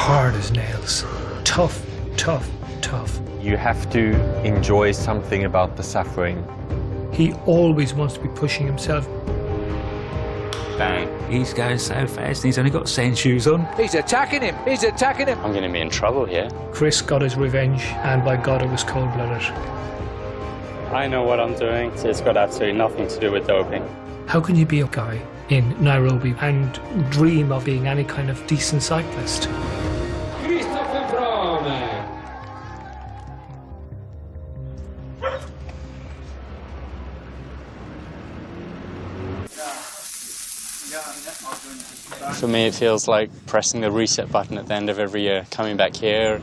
hard as nails. Tough, tough, tough. You have to enjoy something about the suffering. He always wants to be pushing himself. Bang. He's going so fast and he's only got sand shoes on. He's attacking him. He's attacking him. I'm going to be in trouble here. Chris got his revenge, and by God, it was cold-blooded. I know what I'm doing. It's got absolutely nothing to do with doping. How can you be a guy in Nairobi and dream of being any kind of decent cyclist? For me, it feels like pressing the reset button at the end of every year, coming back here.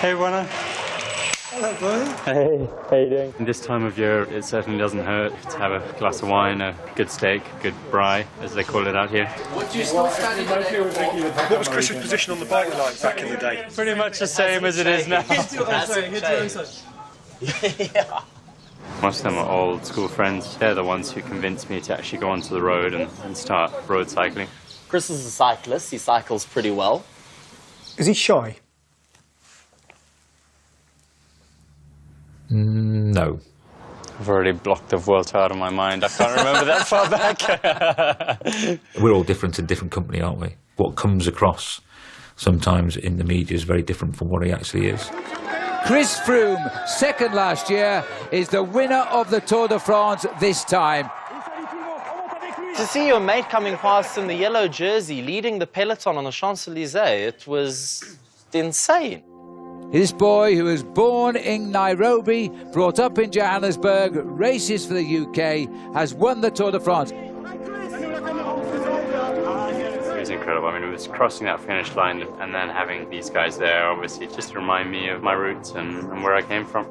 Hey, Warner. Hello, boy. Hey, how you doing? This time of year, it certainly doesn't hurt to have a glass of wine, a good steak, a good braai, as they call it out here. What was Chris's position on the bike like back in the day? Pretty much the same as it is now. Yeah. Most of them are old school friends. They're the ones who convinced me to actually go onto the road and start road cycling. Chris is a cyclist. He cycles pretty well. Is he shy? No. I've already blocked the Vuelta out of my mind. I can't remember that far back. We're all different in different company, aren't we? What comes across sometimes in the media is very different from what he actually is. Chris Froome, second last year, is the winner of the Tour de France this time. To see your mate coming past in the yellow jersey, leading the peloton on the Champs-Élysées, it was insane. This boy, who was born in Nairobi, brought up in Johannesburg, races for the UK, has won the Tour de France. It was incredible. I mean, it was crossing that finish line and then having these guys there, obviously, just remind me of my roots and where I came from.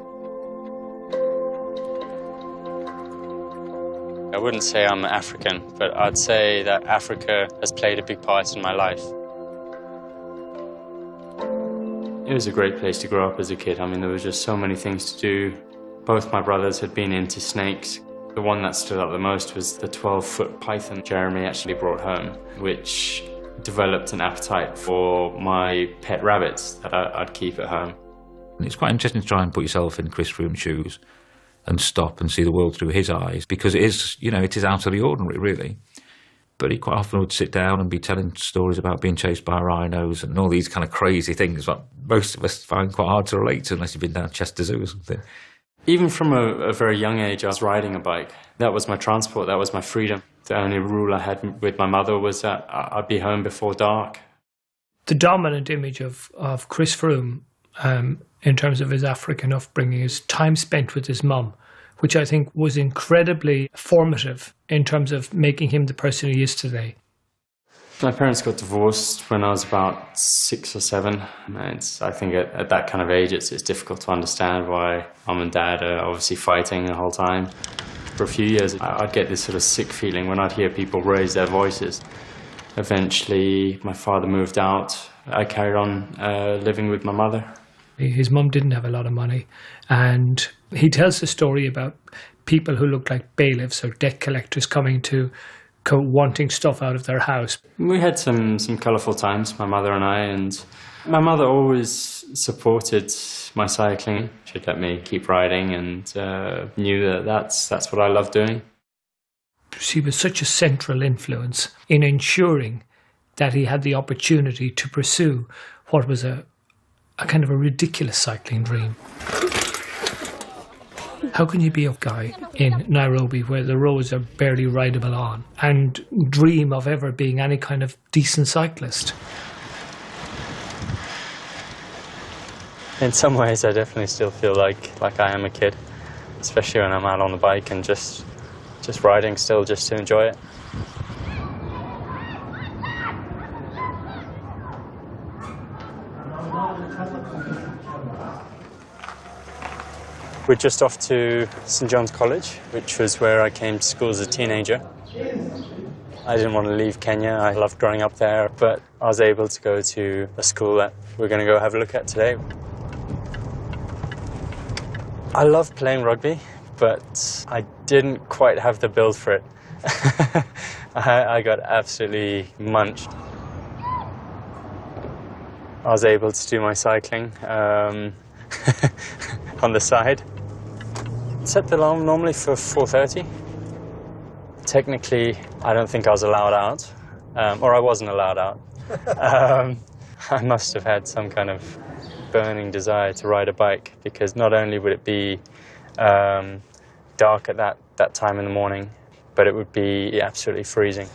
I wouldn't say I'm African, but I'd say that Africa has played a big part in my life. It was a great place to grow up as a kid. I mean, there was just so many things to do. Both my brothers had been into snakes. The one that stood out the most was the 12-foot python Jeremy actually brought home, which developed an appetite for my pet rabbits that I'd keep at home. And it's quite interesting to try and put yourself in Chris Froome's shoes and stop and see the world through his eyes, because it is, you know, it is out of the ordinary, really. But he quite often would sit down and be telling stories about being chased by rhinos and all these kind of crazy things that most of us find quite hard to relate to unless you've been down Chester Zoo or something. Even from a very young age, I was riding a bike. That was my transport, that was my freedom. The only rule I had with my mother was that I'd be home before dark. The dominant image of Chris Froome, in terms of his African upbringing, is time spent with his mum, which I think was incredibly formative in terms of making him the person he is today. My parents got divorced when I was about 6 or 7. And I think at that kind of age, it's difficult to understand why mum and dad are obviously fighting the whole time. For a few years, I'd get this sort of sick feeling when I'd hear people raise their voices. Eventually, my father moved out. I carried on living with my mother. His mum didn't have a lot of money, and he tells the story about people who looked like bailiffs or debt collectors coming to wanting stuff out of their house. We had some colourful times, my mother and I, and my mother always supported my cycling. She'd let me keep riding and knew that that's what I loved doing. She was such a central influence in ensuring that he had the opportunity to pursue what was a kind of a ridiculous cycling dream. How can you be a guy in Nairobi where the roads are barely rideable on and dream of ever being any kind of decent cyclist? In some ways, I definitely still feel like I am a kid, especially when I'm out on the bike and just riding still just to enjoy it. We're just off to St John's College, which was where I came to school as a teenager. I didn't want to leave Kenya. I loved growing up there, but I was able to go to a school that we're going to go have a look at today. I love playing rugby, but I didn't quite have the build for it. I got absolutely munched. I was able to do my cycling on the side. Set the alarm normally for 4:30. Technically, I don't think I was allowed out, or I wasn't allowed out. I must have had some kind of burning desire to ride a bike, because not only would it be dark at that time in the morning, but it would be absolutely freezing.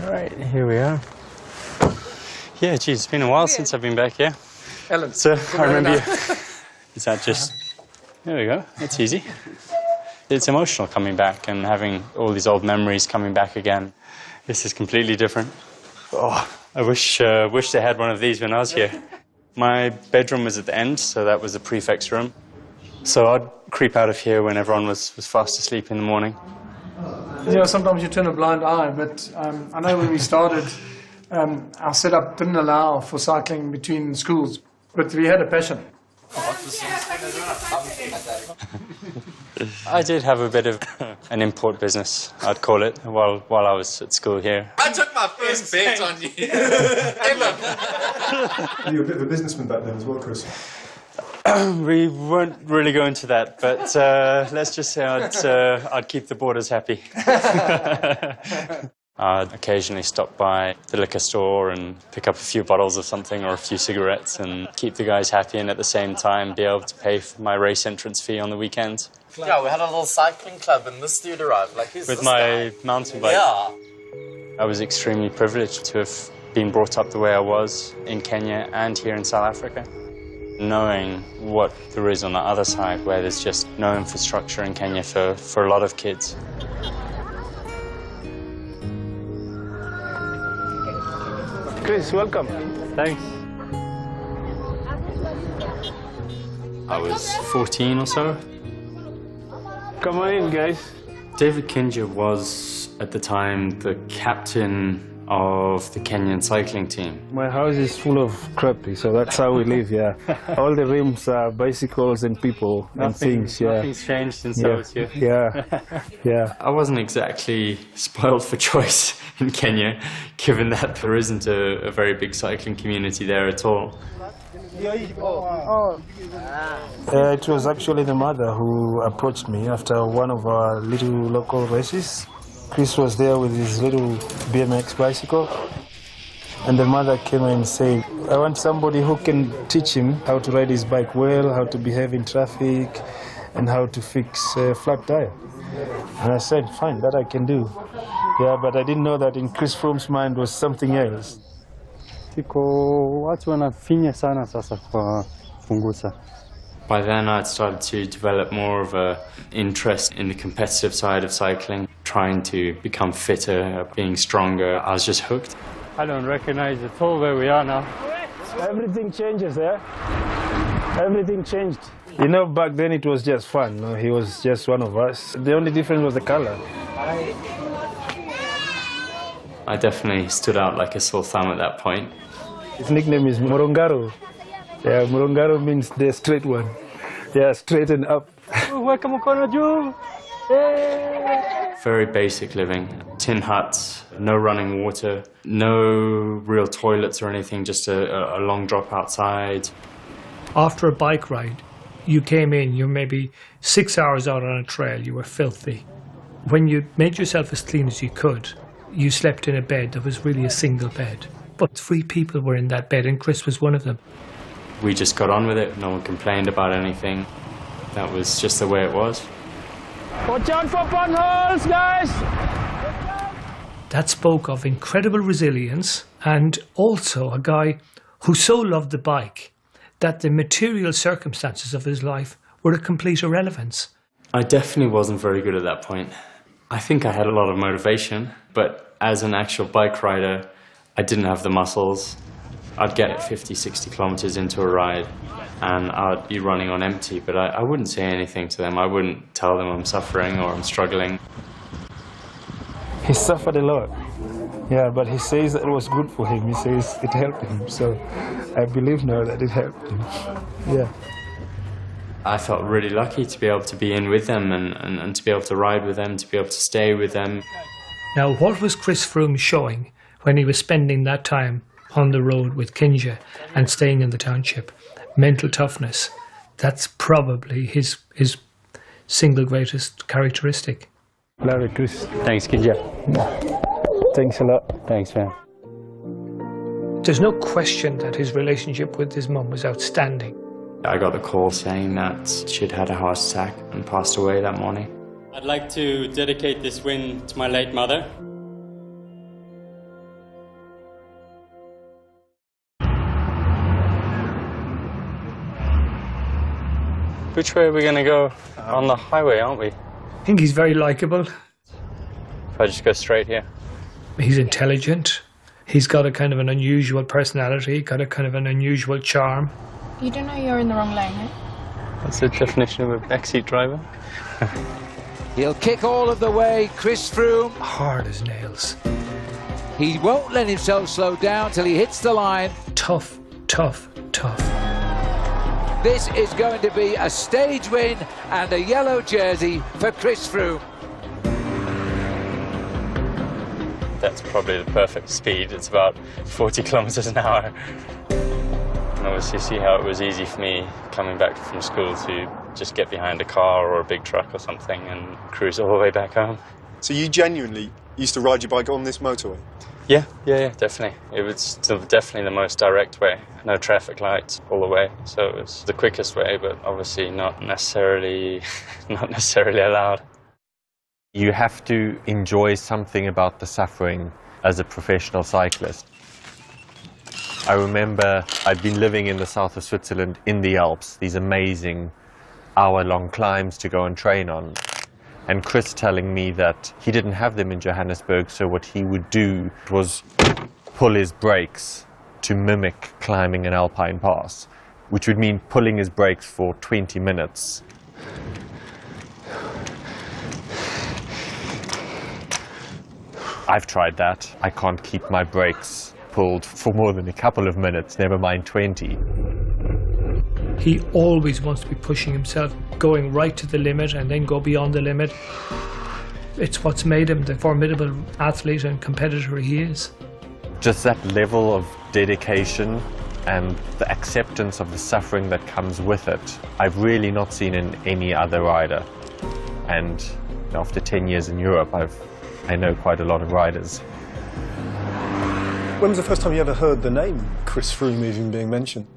All right, here we are. Yeah, geez, it's been a while since I've been back here. Ellen. So I remember you. Is that just... There we go, that's easy. It's emotional coming back and having all these old memories coming back again. This is completely different. Oh, I wish they had one of these when I was here. My bedroom was at the end, so that was the prefect's room. So I'd creep out of here when everyone was fast asleep in the morning. You know, sometimes you turn a blind eye, but I know when we started, our setup didn't allow for cycling between schools, but we had a passion. I did have a bit of an import business, I'd call it, while I was at school here. I took my first bet on you. You were a bit of a businessman back then as well, Chris. We won't really go into that, but let's just say I'd keep the boarders happy. I'd occasionally stop by the liquor store and pick up a few bottles of something or a few cigarettes and keep the guys happy, and at the same time be able to pay for my race entrance fee on the weekends. Yeah, we had a little cycling club and this dude arrived. Like, who's With this my guy? mountain bike. Yeah. I was extremely privileged to have been brought up the way I was in Kenya and here in South Africa. Knowing what there is on the other side, where there's just no infrastructure in Kenya for a lot of kids. Chris, welcome. Thanks. I was 14 or so. Come on in, guys. David Kinja was, at the time, the captain of the Kenyan cycling team. My house is full of crappy, so that's how we live, yeah. All the rims are bicycles and people and things, yeah. Nothing's changed since I was here. Yeah, yeah. I wasn't exactly spoiled for choice in Kenya, given that there isn't a very big cycling community there at all. It was actually the mother who approached me after one of our little local races. Chris was there with his little BMX bicycle, and the mother came and said, I want somebody who can teach him how to ride his bike well, how to behave in traffic, and how to fix a flat tire. And I said, fine, that I can do. Yeah, but I didn't know that in Chris Froome's mind was something else. By then I'd started to develop more of an interest in the competitive side of cycling, trying to become fitter, being stronger. I was just hooked. I don't recognize at all where we are now. Everything changes, yeah? Everything changed. You know, back then it was just fun. No? He was just one of us. The only difference was the color. I definitely stood out like a sore thumb at that point. His nickname is Morongaro. Yeah, Morongaro means the straight one. Yeah, straight and up. Very basic living. Tin huts, no running water, no real toilets or anything, just a long drop outside. After a bike ride, you came in, you're maybe 6 hours out on a trail, you were filthy. When you made yourself as clean as you could, you slept in a bed that was really a single bed. But 3 people were in that bed and Chris was one of them. We just got on with it. No one complained about anything. That was just the way it was. Watch out for potholes, guys! That spoke of incredible resilience and also a guy who so loved the bike that the material circumstances of his life were a complete irrelevance. I definitely wasn't very good at that point. I think I had a lot of motivation, but as an actual bike rider, I didn't have the muscles. I'd get 50, 60 kilometers into a ride and I'd be running on empty, but I wouldn't say anything to them. I wouldn't tell them I'm suffering or I'm struggling. He suffered a lot. Yeah, but he says that it was good for him. He says it helped him. So I believe now that it helped him. Yeah. I felt really lucky to be able to be in with them and to be able to ride with them, to be able to stay with them. Now, what was Chris Froome showing when he was spending that time on the road with Kinja and staying in the township. Mental toughness, that's probably his single greatest characteristic. Larry, Chris. Thanks, Kinja. Thanks a lot. Thanks, man. There's no question that his relationship with his mum was outstanding. I got the call saying that she'd had a heart attack and passed away that morning. I'd like to dedicate this win to my late mother. Which way are we going to go? On the highway, aren't we? I think he's very likeable. If I just go straight here. He's intelligent. He's got a kind of an unusual personality, got a kind of an unusual charm. You don't know you're in the wrong lane, eh? That's the definition of a backseat driver. He'll kick all of the way, Chris Froome. Hard as nails. He won't let himself slow down till he hits the line. Tough, tough, tough. This is going to be a stage win and a yellow jersey for Chris Froome. That's probably the perfect speed. It's about 40 kilometers an hour. And obviously see how it was easy for me coming back from school to just get behind a car or a big truck or something and cruise all the way back home. So you genuinely used to ride your bike on this motorway? Yeah, definitely. It was definitely the most direct way. No traffic lights all the way, so it was the quickest way, but obviously not necessarily allowed. You have to enjoy something about the suffering as a professional cyclist. I remember I'd been living in the south of Switzerland in the Alps, these amazing hour-long climbs to go and train on. And Chris telling me that he didn't have them in Johannesburg, so what he would do was pull his brakes to mimic climbing an alpine pass, which would mean pulling his brakes for 20 minutes. I've tried that. I can't keep my brakes pulled for more than a couple of minutes, never mind 20. He always wants to be pushing himself, going right to the limit and then go beyond the limit. It's what's made him the formidable athlete and competitor he is. Just that level of dedication and the acceptance of the suffering that comes with it, I've really not seen in any other rider. And after 10 years in Europe, I know quite a lot of riders. When was the first time you ever heard the name Chris Froome even being mentioned?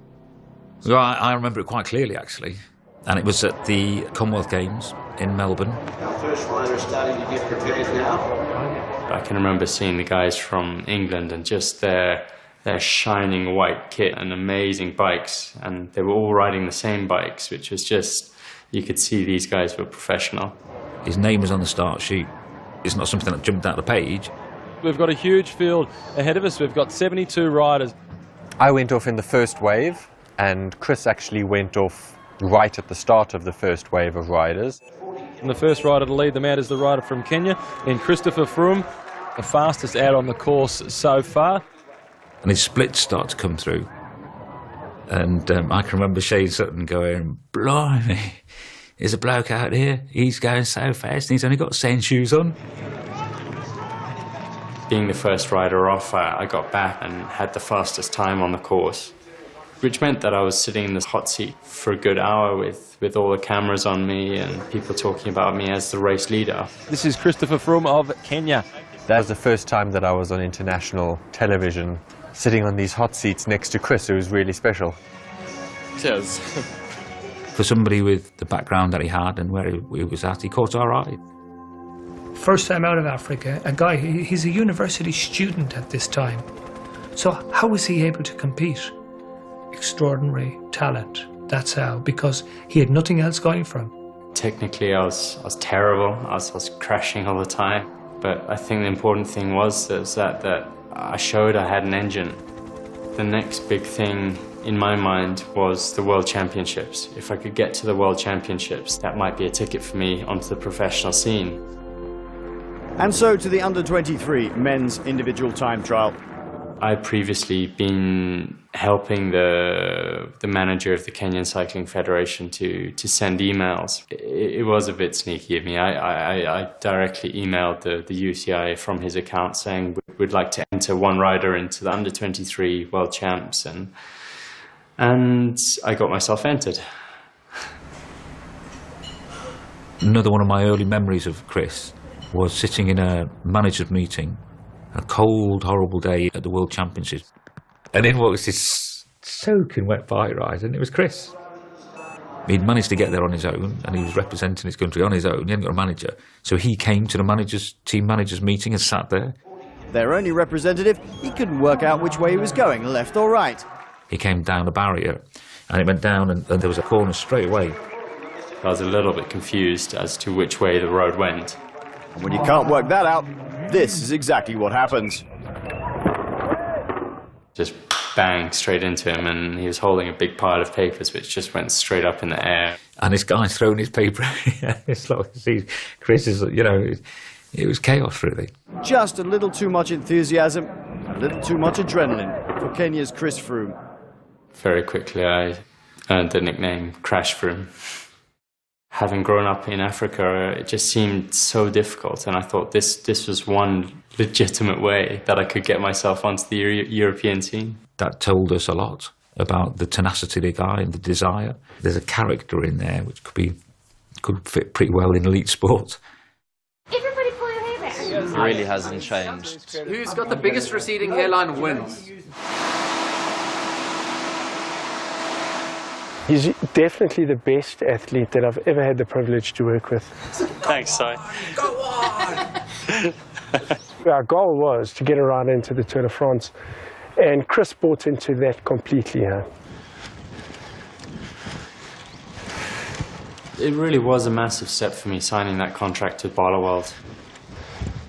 Well, I remember it quite clearly, actually. And it was at the Commonwealth Games in Melbourne. Our first rider is starting to get prepared now. I can remember seeing the guys from England and just their shining white kit and amazing bikes. And they were all riding the same bikes, which was just, you could see these guys were professional. His name was on the start sheet. It's not something that jumped out the page. We've got a huge field ahead of us. We've got 72 riders. I went off in the first wave, and Chris actually went off right at the start of the first wave of riders. And the first rider to lead them out is the rider from Kenya, in Christopher Froome, the fastest out on the course so far. And his splits start to come through. And I can remember Shane Sutton going, blimey, there's a bloke out here, he's going so fast and he's only got sand shoes on. Being the first rider off, I got back and had the fastest time on the course, which meant that I was sitting in this hot seat for a good hour with all the cameras on me and people talking about me as the race leader. This is Christopher Froome of Kenya. That was the first time that I was on international television, sitting on these hot seats next to Chris. It was really special. Cheers. For somebody with the background that he had and where he was at, he caught our eye. First time out of Africa, a guy, he's a university student at this time. So how was he able to compete? Extraordinary talent, that's how, because he had nothing else going for him. Technically, I was terrible. I was crashing all the time. But I think the important thing was that I showed I had an engine. The next big thing in my mind was the World Championships. If I could get to the World Championships, that might be a ticket for me onto the professional scene. And so to the under-23 men's individual time trial. I'd previously been helping the manager of the Kenyan Cycling Federation to send emails. It was a bit sneaky of me. I directly emailed the UCI from his account saying we'd like to enter one rider into the under-23 world champs, and I got myself entered. Another one of my early memories of Chris was sitting in a manager's meeting, a cold, horrible day at the World Championships. And in walks this soaking wet bike ride, and it was Chris. He'd managed to get there on his own, and he was representing his country on his own. He hadn't got a manager. So he came to the team managers meeting and sat there. Their only representative, he couldn't work out which way he was going, left or right. He came down a barrier, and it went down, and there was a corner straight away. I was a little bit confused as to which way the road went. And when you can't work that out, this is exactly what happens. Just bang straight into him, and he was holding a big pile of papers which just went straight up in the air. And this guy's throwing his paper. It's like, see, Chris is, you know, it was chaos, really. Just a little too much enthusiasm, a little too much adrenaline for Kenya's Chris Froome. Very quickly I earned the nickname Crash Froome. Having grown up in Africa, it just seemed so difficult, and I thought this was one legitimate way that I could get myself onto the European team. That told us a lot about the tenacity of the guy and the desire. There's a character in there which could fit pretty well in elite sport. Everybody pull your hair back. It really hasn't changed. Who's got the biggest receding hairline wins? He's definitely the best athlete that I've ever had the privilege to work with. Thanks, Si. Go on! Our goal was to get around into the Tour de France, and Chris bought into that completely. It really was a massive step for me signing that contract with Barloworld.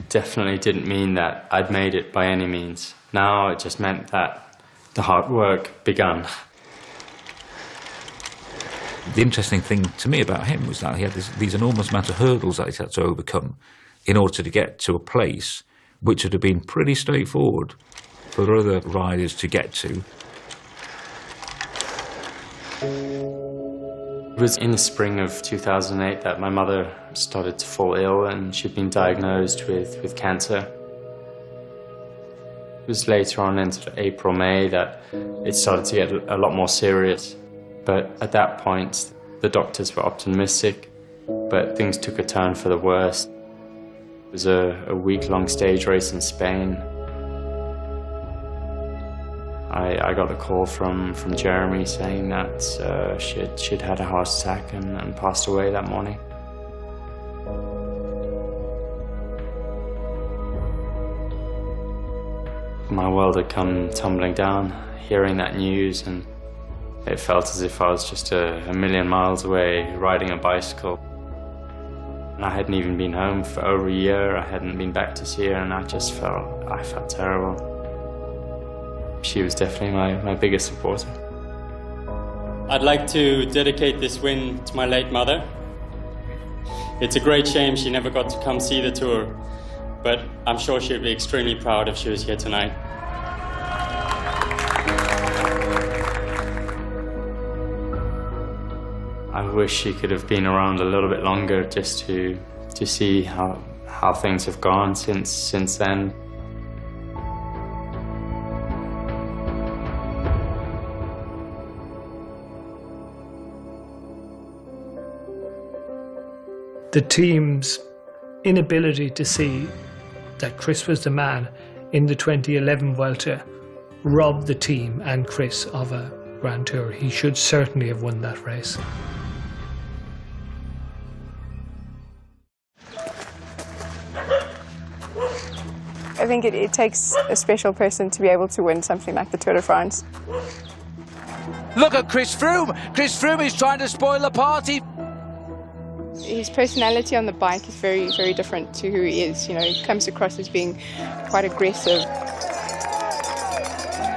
Definitely didn't mean that I'd made it by any means. Now it just meant that the hard work begun. The interesting thing to me about him was that he had these enormous amount of hurdles that he had to overcome in order to get to a place which would have been pretty straightforward for other riders to get to. It was in the spring of 2008 that my mother started to fall ill, and she'd been diagnosed with cancer. It was later on into April, May that it started to get a lot more serious. But at that point, the doctors were optimistic, but things took a turn for the worse. It was a week-long stage race in Spain. I got a call from Jeremy saying that she'd had a heart attack and passed away that morning. My world had come tumbling down, hearing that news, and it felt as if I was just a million miles away riding a bicycle. And I hadn't even been home for over a year. I hadn't been back to see her, and I felt terrible. She was definitely my biggest supporter. I'd like to dedicate this win to my late mother. It's a great shame she never got to come see the tour, but I'm sure she'd be extremely proud if she was here tonight. I wish she could have been around a little bit longer just to see how things have gone since then. The team's inability to see that Chris was the man in the 2011 Vuelta robbed the team and Chris of a Grand Tour. He should certainly have won that race. I think it takes a special person to be able to win something like the Tour de France. Look at Chris Froome! Chris Froome is trying to spoil the party. His personality on the bike is very, very different to who he is. You know, he comes across as being quite aggressive.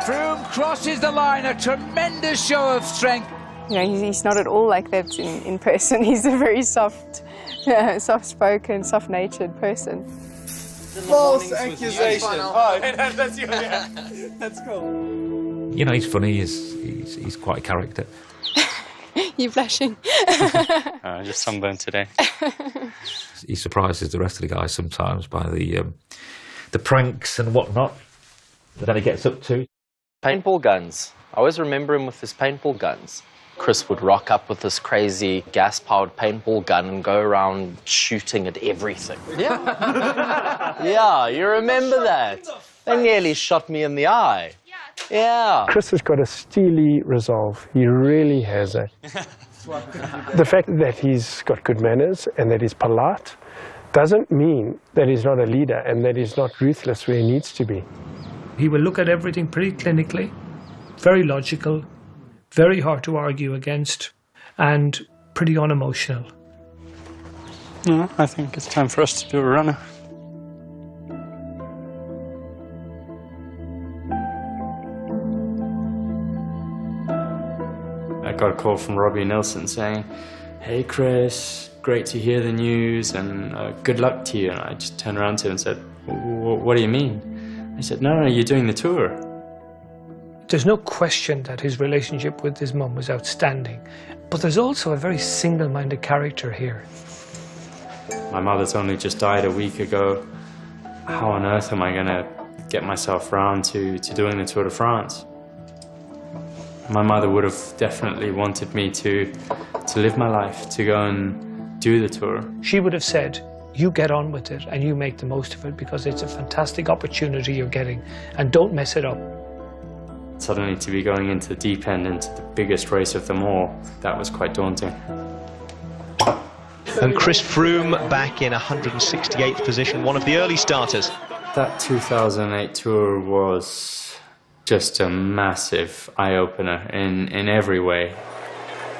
Froome crosses the line, a tremendous show of strength. You know, he's not at all like that in person. He's a very soft-spoken, soft-natured person. False accusation. Oh, that's you. Yeah. That's cool. You know, he's funny. He's quite a character. You blushing? Just sunburned today. He surprises the rest of the guys sometimes by the pranks and whatnot that he gets up to. Paintball guns. I always remember him with his paintball guns. Chris would rock up with this crazy gas-powered paintball gun and go around shooting at everything. Yeah. Yeah, you remember that? They nearly shot me in the eye. Yeah. Chris has got a steely resolve. He really has it. The fact that he's got good manners and that he's polite doesn't mean that he's not a leader and that he's not ruthless where he needs to be. He will look at everything pretty clinically, very logical, very hard to argue against, and pretty unemotional. No, I think it's time for us to do a runner. I got a call from Robbie Nilsson saying, "Hey Chris, great to hear the news and good luck to you." And I just turned around to him and said, "What do you mean?" He said, no, you're doing the tour." There's no question that his relationship with his mum was outstanding, but there's also a very single-minded character here. My mother's only just died a week ago. How on earth am I going to get myself round to doing the Tour de France? My mother would have definitely wanted me to live my life, to go and do the tour. She would have said, you get on with it and you make the most of it because it's a fantastic opportunity you're getting and don't mess it up. Suddenly to be going into the deep end, into the biggest race of them all, that was quite daunting. And Chris Froome back in 168th position, one of the early starters. That 2008 tour was just a massive eye-opener in every way.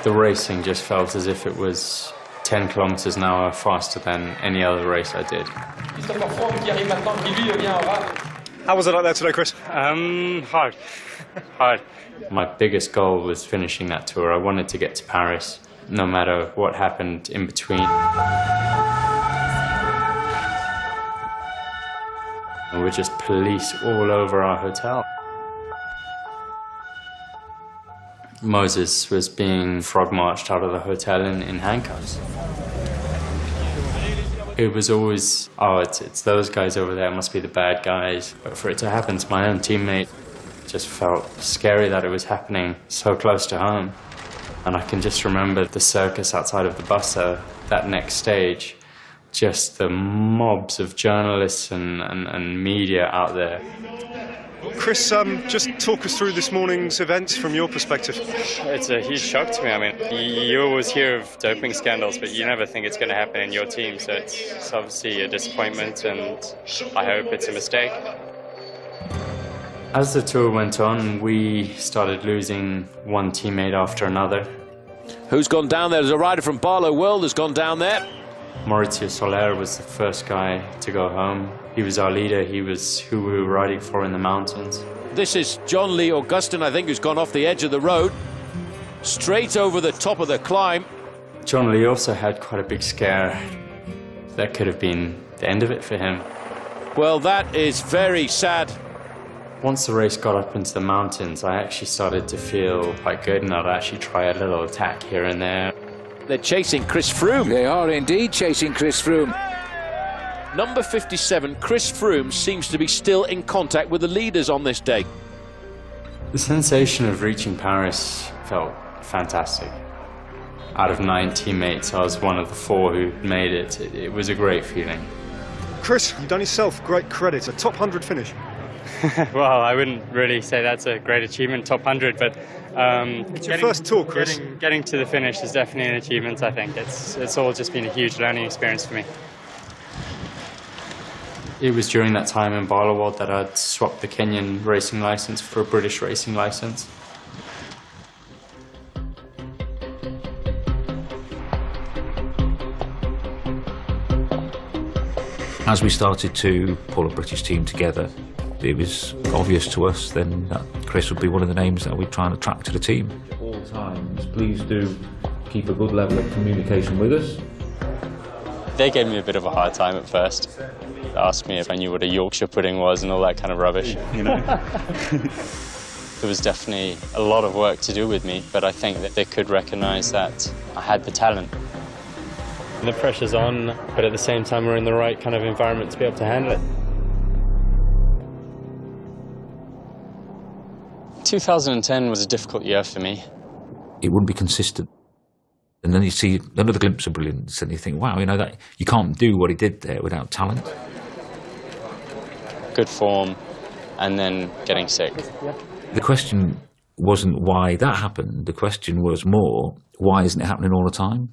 The racing just felt as if it was 10 kilometers an hour faster than any other race I did. How was it like that today, Chris? Hard. My biggest goal was finishing that tour. I wanted to get to Paris, no matter what happened in between. There were just police all over our hotel. Moses was being frog-marched out of the hotel in handcuffs. It was always, oh, it's those guys over there, must be the bad guys. But for it to happen to my own teammate, it just felt scary that it was happening so close to home. And I can just remember the circus outside of the bus that next stage, just the mobs of journalists and media out there. Chris, just talk us through this morning's events from your perspective. It's a huge shock to me. I mean, you always hear of doping scandals, but you never think it's going to happen in your team. So it's obviously a disappointment, and I hope it's a mistake. As the tour went on, we started losing one teammate after another. Who's gone down there? There's a rider from Barlow World has gone down there. Maurizio Soler was the first guy to go home. He was our leader. He was who we were riding for in the mountains. This is John Lee Augustin, I think, who's gone off the edge of the road, straight over the top of the climb. John Lee also had quite a big scare. That could have been the end of it for him. Well, that is very sad. Once the race got up into the mountains, I actually started to feel quite good, and I'd actually try a little attack here and there. They're chasing Chris Froome. They are indeed chasing Chris Froome. Number 57, Chris Froome, seems to be still in contact with the leaders on this day. The sensation of reaching Paris felt fantastic. Out of 9 teammates, I was one of the 4 who made it. It was a great feeling. Chris, you've done yourself great credit, a top 100 finish. Well, I wouldn't really say that's a great achievement, top 100, but it's your first tour, Chris. Getting to the finish is definitely an achievement, I think. It's all just been a huge learning experience for me. It was during that time in Barlow World that I'd swapped the Kenyan racing license for a British racing license. As we started to pull a British team together, it was obvious to us then that Chris would be one of the names that we'd try and attract to the team. At all times, please do keep a good level of communication with us. They gave me a bit of a hard time at first. asked me if I knew what a Yorkshire pudding was and all that kind of rubbish, you know. There was definitely a lot of work to do with me, but I think that they could recognise that I had the talent. The pressure's on, but at the same time we're in the right kind of environment to be able to handle it. 2010 was a difficult year for me. It wouldn't be consistent. And then you see another glimpse of brilliance and you think, wow, you know, that you can't do what he did there without talent. Good form, and then getting sick. The question wasn't why that happened. The question was more, why isn't it happening all the time?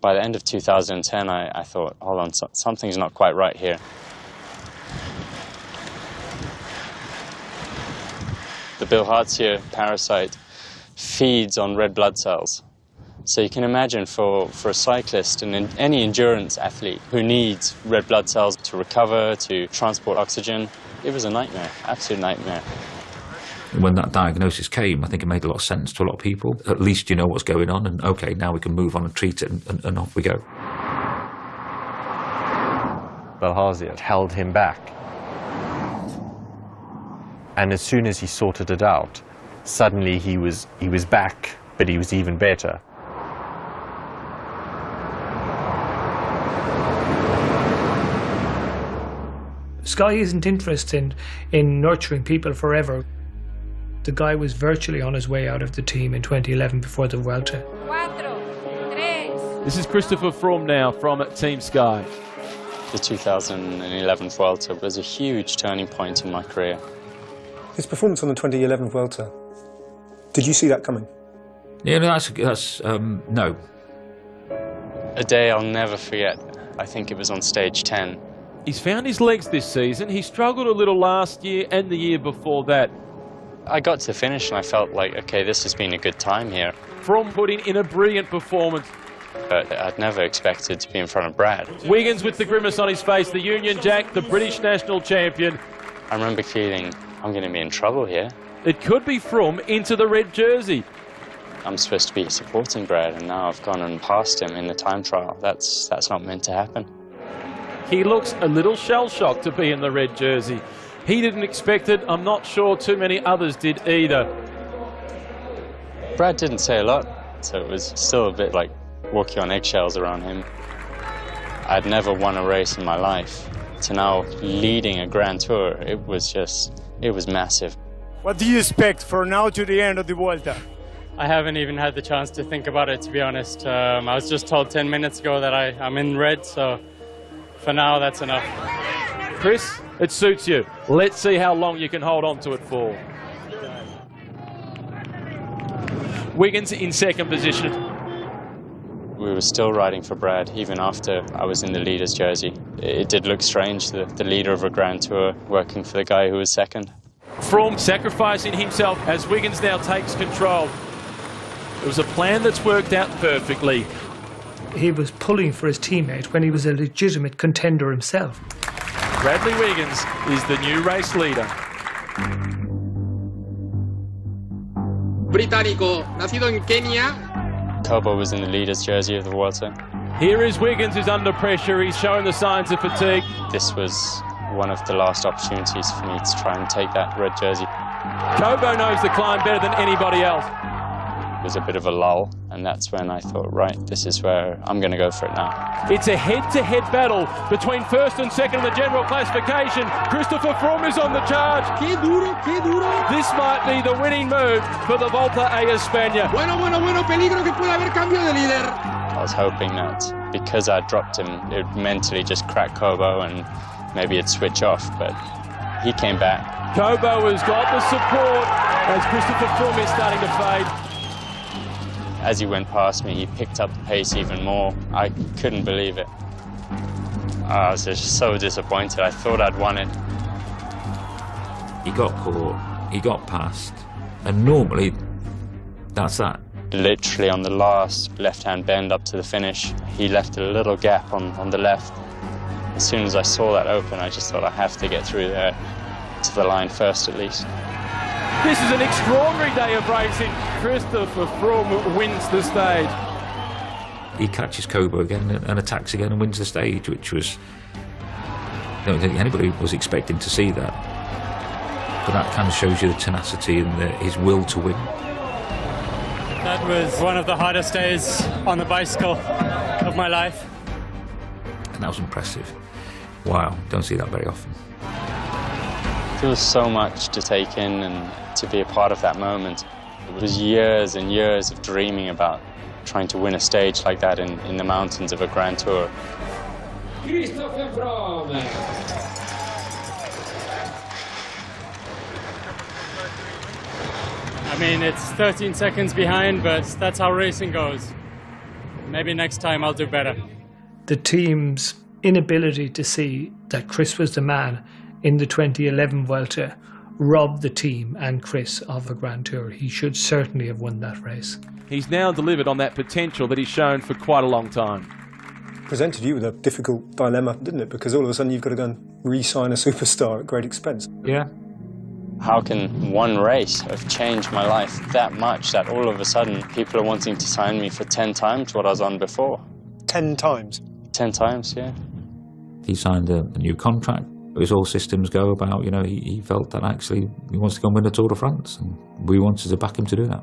By the end of 2010, I thought, hold on, something's not quite right here. The bilharzia parasite feeds on red blood cells. So you can imagine for a cyclist and any endurance athlete who needs red blood cells to recover, to transport oxygen, it was a nightmare, absolute nightmare. When that diagnosis came, I think it made a lot of sense to a lot of people. At least you know what's going on, and okay, now we can move on and treat it, and off we go. Bilharzia held him back. And as soon as he sorted it out, suddenly he was back, but he was even better. Sky isn't interested in nurturing people forever. The guy was virtually on his way out of the team in 2011 before the Vuelta. This is Christopher Froome now from Team Sky. The 2011 Vuelta was a huge turning point in my career. His performance on the 2011 Vuelta, did you see that coming? Yeah, no, that's no. A day I'll never forget. I think it was on stage 10. He's found his legs this season. He struggled a little last year and the year before that. I got to the finish and I felt like, okay, this has been a good time here. Froome putting in a brilliant performance. But I'd never expected to be in front of Brad. Wiggins with the grimace on his face, the Union Jack, the British national champion. I remember feeling, I'm going to be in trouble here. It could be Froome into the red jersey. I'm supposed to be supporting Brad, and now I've gone and passed him in the time trial. That's not meant to happen. He looks a little shell-shocked to be in the red jersey. He didn't expect it. I'm not sure too many others did either. Brad didn't say a lot, so it was still a bit like walking on eggshells around him. I'd never won a race in my life. To now leading a Grand Tour, it was massive. What do you expect for now to the end of the Vuelta? I haven't even had the chance to think about it, to be honest. I was just told 10 minutes ago that I'm in red, so for now that's enough. Chris, it suits you. Let's see how long you can hold on to it for. Wiggins in second position. We were still riding for Brad, even after I was in the leader's jersey. It did look strange, the leader of a Grand Tour working for the guy who was second. Froome sacrificing himself as Wiggins now takes control. It was a plan that's worked out perfectly. He was pulling for his teammate when he was a legitimate contender himself. Bradley Wiggins is the new race leader. Británico, nacido en Kenia. Kobo was in the leader's jersey of the Vuelta. Here is Wiggins, who's under pressure. He's showing the signs of fatigue. This was one of the last opportunities for me to try and take that red jersey. Kobo knows the climb better than anybody else. It was a bit of a lull, and that's when I thought, right, this is where I'm going to go for it now. It's a head-to-head battle between first and second in the general classification. Christopher Froome is on the charge. Qué duro, qué duro. This might be the winning move for the Volta a España. Bueno, peligro que puede haber cambio de líder. I was hoping that because I dropped him, it would mentally just crack Kobo and maybe it'd switch off, but he came back. Kobo has got the support as Christopher Froome is starting to fade. As he went past me, he picked up the pace even more. I couldn't believe it. I was just so disappointed. I thought I'd won it. He got caught, he got past, and normally that's that. Literally on the last left-hand bend up to the finish, he left a little gap on the left. As soon as I saw that open, I just thought I have to get through there to the line first at least. This is an extraordinary day of racing. Christopher Froome wins the stage. He catches Kobo again and attacks again and wins the stage, which was I don't think anybody was expecting to see that. But that kind of shows you the tenacity and his will to win. That was one of the hardest days on the bicycle of my life. And that was impressive. Wow, don't see that very often. There was so much to take in and to be a part of that moment. It was years and years of dreaming about trying to win a stage like that in the mountains of a Grand Tour. I mean, it's 13 seconds behind, but that's how racing goes. Maybe next time I'll do better. The team's inability to see that Chris was the man in the 2011 Vuelta robbed the team and Chris of a Grand Tour. He should certainly have won that race. He's now delivered on that potential that he's shown for quite a long time. Presented you with a difficult dilemma, didn't it? Because all of a sudden you've got to go and re-sign a superstar at great expense. Yeah. How can one race have changed my life that much that all of a sudden people are wanting to sign me for 10 times what I was on before? 10 times? 10 times, yeah. He signed a new contract. It was all systems go about, you know, he felt that actually he wants to go and win the Tour de France, and we wanted to back him to do that.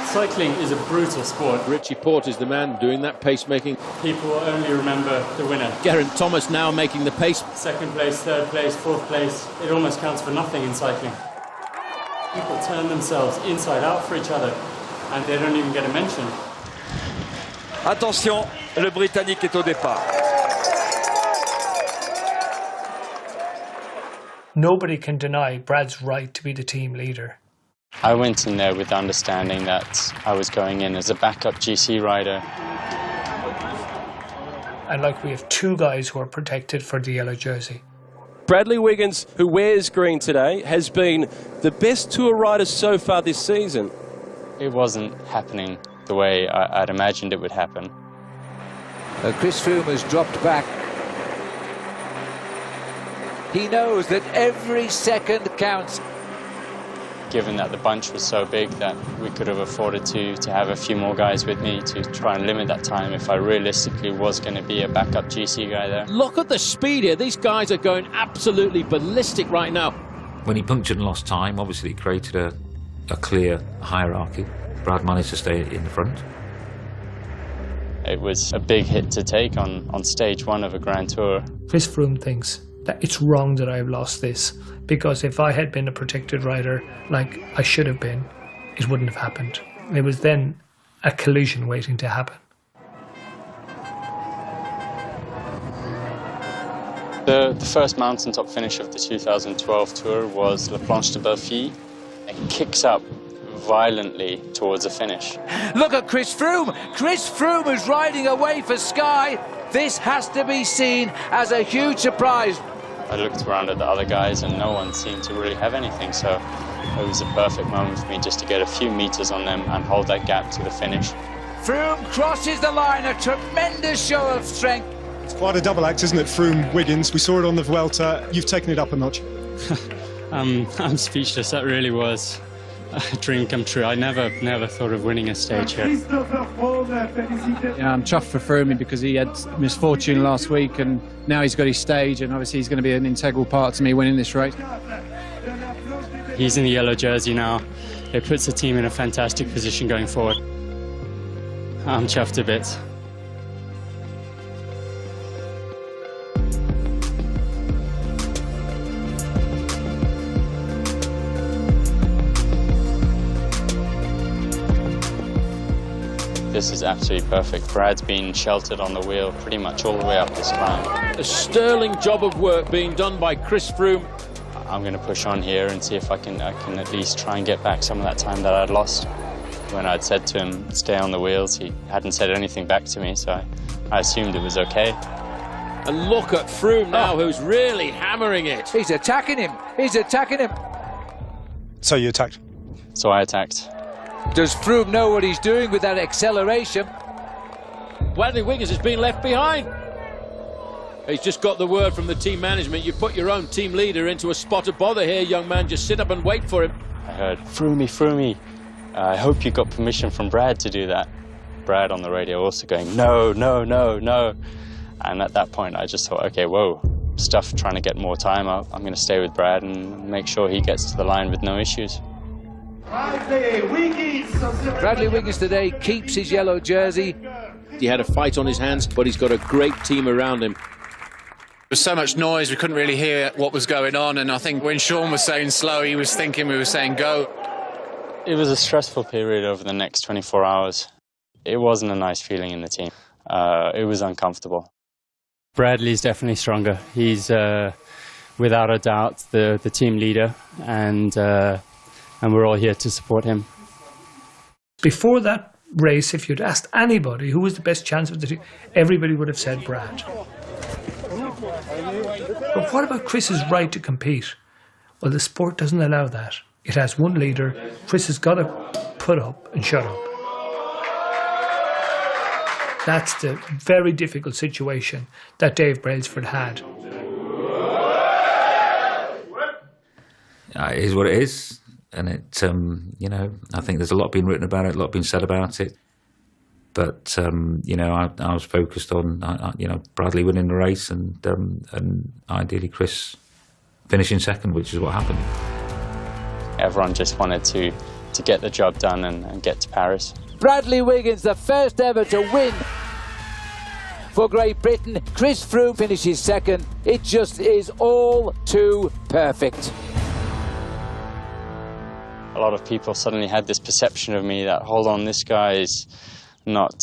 Cycling is a brutal sport. Richie Porter's the man doing that pacemaking. People only remember the winner. Geraint Thomas now making the pace. Second place, third place, fourth place. It almost counts for nothing in cycling. People turn themselves inside out for each other, and they don't even get a mention. Attention, le Britannique est au départ. Nobody can deny Brad's right to be the team leader. I went in there with the understanding that I was going in as a backup GC rider. And like, we have two guys who are protected for the yellow jersey. Bradley Wiggins, who wears green today, has been the best Tour rider so far this season. It wasn't happening the way I'd imagined it would happen. Chris Froome has dropped back. He knows that every second counts. Given that the bunch was so big that we could have afforded to have a few more guys with me to try and limit that time if I realistically was going to be a backup GC guy there. Look at the speed here. These guys are going absolutely ballistic right now. When he punctured and lost time, obviously it created a clear hierarchy. Brad managed to stay in the front. It was a big hit to take on stage one of a Grand Tour. Chris Froome thinks that it's wrong that I've lost this, because if I had been a protected rider like I should have been, it wouldn't have happened. It was then a collision waiting to happen. The first mountaintop finish of the 2012 Tour was La Planche de Belfi. It kicks up violently towards a finish. Look at Chris Froome! Chris Froome is riding away for Sky. This has to be seen as a huge surprise. I looked around at the other guys and no one seemed to really have anything, so it was a perfect moment for me just to get a few meters on them and hold that gap to the finish. Froome crosses the line, a tremendous show of strength. It's quite a double act, isn't it, Froome-Wiggins? We saw it on the Vuelta. You've taken it up a notch. I'm speechless. That really was a dream come true. I never thought of winning a stage here. Yeah, I'm chuffed for Froome because he had misfortune last week and now he's got his stage, and obviously he's going to be an integral part to me winning this race. He's in the yellow jersey now. It puts the team in a fantastic position going forward. I'm chuffed a bit. This is absolutely perfect. Brad's been sheltered on the wheel pretty much all the way up this climb. A sterling job of work being done by Chris Froome. I'm going to push on here and see if I can at least try and get back some of that time that I'd lost. When I'd said to him, stay on the wheels, he hadn't said anything back to me, so I assumed it was okay. And look at Froome now, who's really hammering it. He's attacking him. He's attacking him. So you attacked? So I attacked. Does Froome know what he's doing with that acceleration? Bradley Wiggins has been left behind. He's just got the word from the team management. You put your own team leader into a spot of bother here, young man. Just sit up and wait for him. I heard, Froomey, Froomey. I hope you got permission from Brad to do that. Brad on the radio also going, no, no, no, no. And at that point, I just thought, okay, whoa, Stuff trying to get more time. I'm going to stay with Brad and make sure he gets to the line with no issues. Bradley Wiggins today keeps his yellow jersey. He had a fight on his hands, but he's got a great team around him. There was so much noise, we couldn't really hear what was going on, and I think when Sean was saying slow, he was thinking we were saying go. It was a stressful period over the next 24 hours. It wasn't a nice feeling in the team. It was uncomfortable. Bradley's definitely stronger. He's, without a doubt, the team leader, and we're all here to support him. Before that race, if you'd asked anybody who was the best chance of the team, everybody would have said Brad. But what about Chris's right to compete? Well, the sport doesn't allow that. It has one leader. Chris has got to put up and shut up. That's the very difficult situation that Dave Brailsford had. It is what it is, and it, you know, I think there's a lot been written about it, a lot been said about it. But you know, I was focused on, you know, Bradley winning the race, and ideally Chris finishing second, which is what happened. Everyone just wanted to get the job done and get to Paris. Bradley Wiggins, the first ever to win for Great Britain. Chris Froome finishes second. It just is all too perfect. A lot of people suddenly had this perception of me that, hold on, this guy is not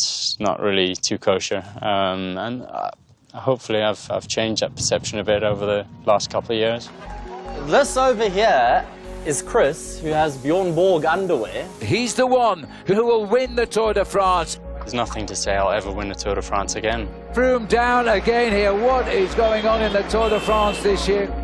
really too kosher. And hopefully I've changed that perception a bit over the last couple of years. This over here is Chris, who has Bjorn Borg underwear. He's the one who will win the Tour de France. There's nothing to say I'll ever win a Tour de France again. Froome down again here. What is going on in the Tour de France this year?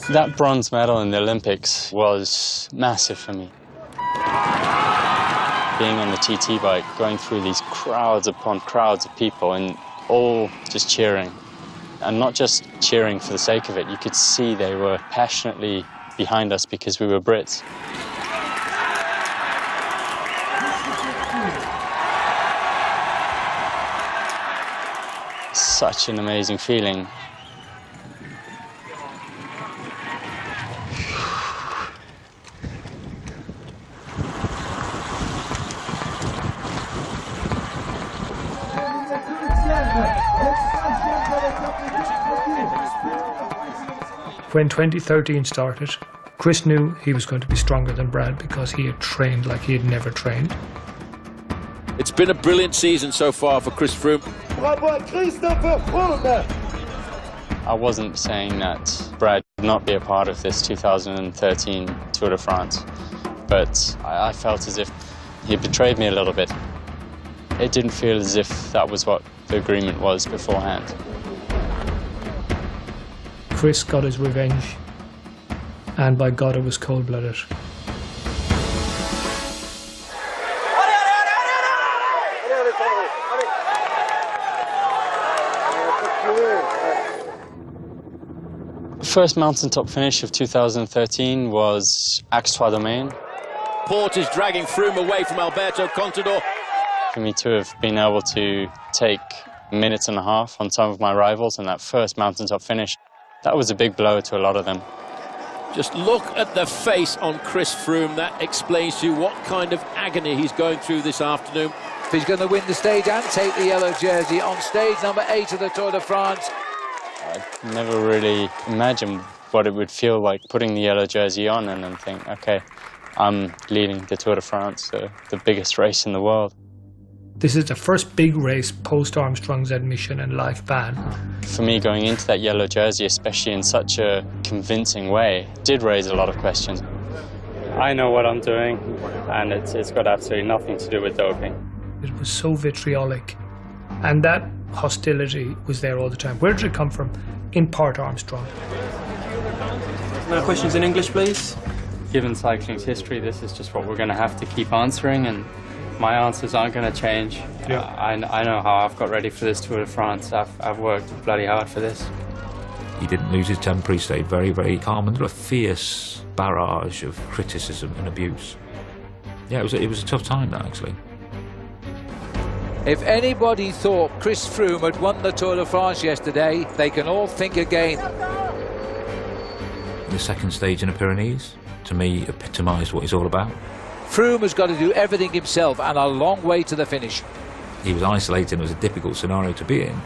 That bronze medal in the Olympics was massive for me. Being on the TT bike, going through these crowds upon crowds of people and all just cheering. And not just cheering for the sake of it, you could see they were passionately behind us because we were Brits. Such an amazing feeling. When 2013 started, Chris knew he was going to be stronger than Brad because he had trained like he had never trained. It's been a brilliant season so far for Chris Froome. I wasn't saying that Brad would not be a part of this 2013 Tour de France, but I felt as if he betrayed me a little bit. It didn't feel as if that was what the agreement was beforehand. Chris got his revenge, and by God, it was cold-blooded. The first mountaintop finish of 2013 was Aix-Trois-Domaines. Port is dragging Froome away from Alberto Contador. For me to have been able to take a minute and a half on some of my rivals in that first mountaintop finish, that was a big blow to a lot of them. Just look at the face on Chris Froome. That explains to you what kind of agony he's going through this afternoon. He's going to win the stage and take the yellow jersey on stage number 8 of the Tour de France. I never really imagined what it would feel like putting the yellow jersey on and then think, okay, I'm leading the Tour de France, the biggest race in the world. This is the first big race post-Armstrong's admission and life ban. For me, going into that yellow jersey, especially in such a convincing way, did raise a lot of questions. I know what I'm doing, and it's got absolutely nothing to do with doping. It was so vitriolic, and that hostility was there all the time. Where did it come from? In part Armstrong. No questions in English, please? Given cycling's history, this is just what we're going to have to keep answering, and My answers aren't going to change. Yeah. I know how I've got ready for this Tour de France. I've worked bloody hard for this. He didn't lose his temper. He stayed very, very calm under a fierce barrage of criticism and abuse. Yeah, it was a tough time, that, actually. If anybody thought Chris Froome had won the Tour de France yesterday, they can all think again. The second stage in the Pyrenees, to me, epitomised what he's all about. Froome has got to do everything himself and a long way to the finish. He was isolated. It was a difficult scenario to be in,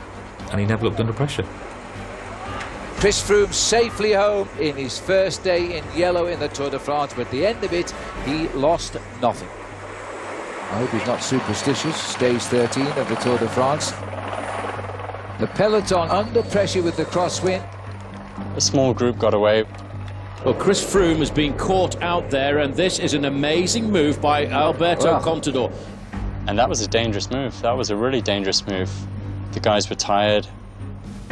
and he never looked under pressure. Chris Froome safely home in his first day in yellow in the Tour de France, but at the end of it, he lost nothing. I hope he's not superstitious. Stage 13 of the Tour de France. The peloton under pressure with the crosswind. A small group got away. Well, Chris Froome has been caught out there, and this is an amazing move by Alberto Contador. And that was a dangerous move. That was a really dangerous move. The guys were tired.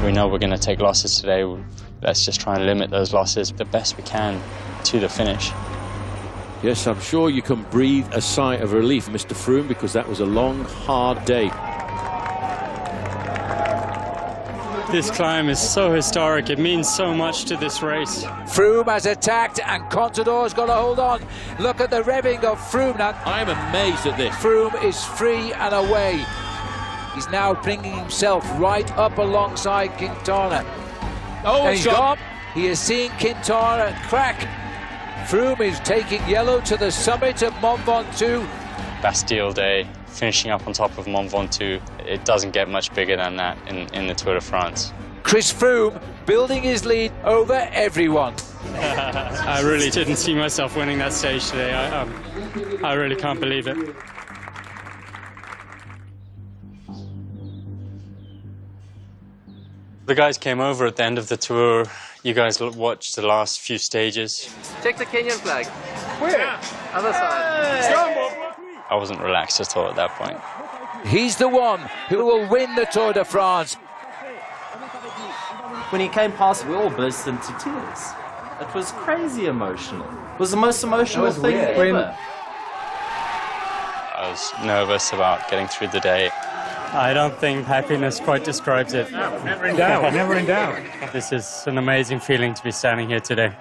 We know we're going to take losses today. Let's just try and limit those losses the best we can to the finish. Yes, I'm sure you can breathe a sigh of relief, Mr. Froome, because that was a long, hard day. This climb is so historic. It means so much to this race. Froome has attacked and Contador's got to hold on. Look at the revving of Froome now. I'm amazed at this. Froome is free and away. He's now bringing himself right up alongside Quintana. Oh, and he's gone. He is seeing Quintana crack. Froome is taking yellow to the summit of Mont Ventoux. Bastille Day, finishing up on top of Mont Ventoux. It doesn't get much bigger than that in the Tour de France. Chris Froome building his lead over everyone. I really didn't see myself winning that stage today. I really can't believe it. The guys came over at the end of the tour. You guys watched the last few stages. Check the Kenyan flag. Where? Other side. I wasn't relaxed at all at that point. He's the one who will win the Tour de France. When he came past, we all burst into tears. It was crazy emotional. It was the most emotional thing ever. I was nervous about getting through the day. I don't think happiness quite describes it. No, never in doubt, never in doubt. This is an amazing feeling to be standing here today.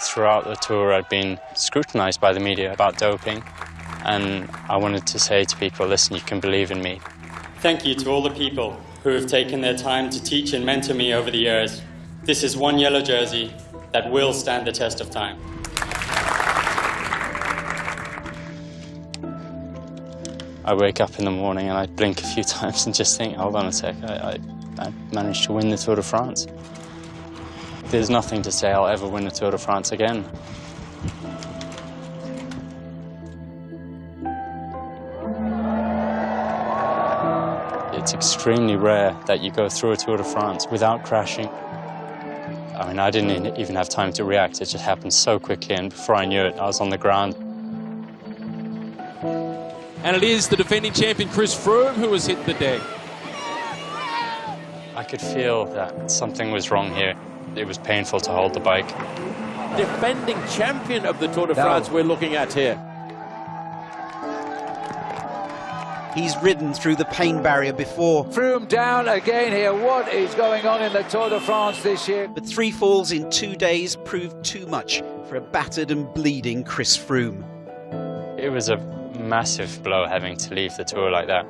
Throughout the tour, I'd been scrutinized by the media about doping, and I wanted to say to people, listen, you can believe in me. Thank you to all the people who have taken their time to teach and mentor me over the years. This is one yellow jersey that will stand the test of time. I wake up in the morning and I blink a few times and just think, hold on a sec, I managed to win the Tour de France. There's nothing to say I'll ever win a Tour de France again. It's extremely rare that you go through a Tour de France without crashing. I mean, I didn't even have time to react. It just happened so quickly, and before I knew it, I was on the ground. And it is the defending champion, Chris Froome, who has hit the deck. I could feel that something was wrong here. It was painful to hold the bike. Defending champion of the Tour de France we're looking at here. He's ridden through the pain barrier before. Froome down again here. What is going on in the Tour de France this year? But 3 falls in 2 days proved too much for a battered and bleeding Chris Froome. It was a massive blow having to leave the tour like that.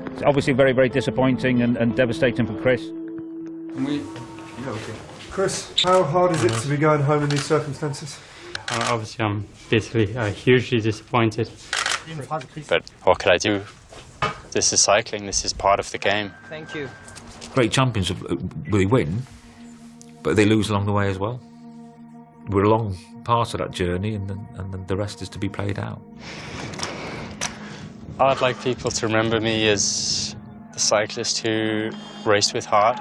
It's obviously very, very disappointing and devastating for Chris. Chris, how hard is it to be going home in these circumstances? Obviously, I'm bitterly, hugely disappointed. But what could I do? This is cycling, this is part of the game. Thank you. Great champions really win, but they lose along the way as well. We're a long part of that journey, and then the rest is to be played out. I'd like people to remember me as the cyclist who raced with heart.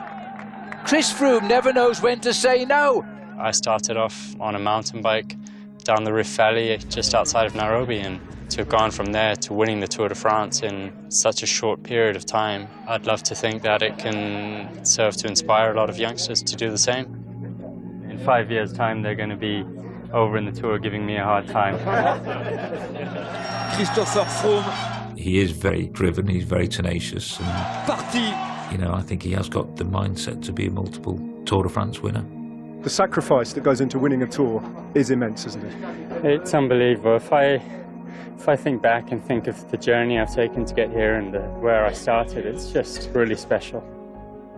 Chris Froome never knows when to say no. I started off on a mountain bike down the Rift Valley just outside of Nairobi, and to have gone from there to winning the Tour de France in such a short period of time, I'd love to think that it can serve to inspire a lot of youngsters to do the same. In 5 years' time, they're going to be over in the Tour giving me a hard time. Christopher Froome. He is very driven, he's very tenacious. And, Parti. you know, I think he has got the mindset to be a multiple Tour de France winner. The sacrifice that goes into winning a Tour is immense, isn't it? It's unbelievable. If I think back and think of the journey I've taken to get here and where I started, it's just really special.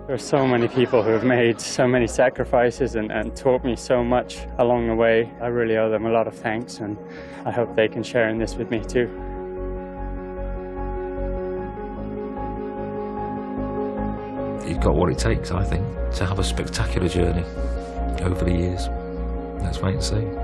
There are so many people who have made so many sacrifices and taught me so much along the way. I really owe them a lot of thanks, and I hope they can share in this with me too. He's got what it takes, I think, to have a spectacular journey over the years. Let's wait and see.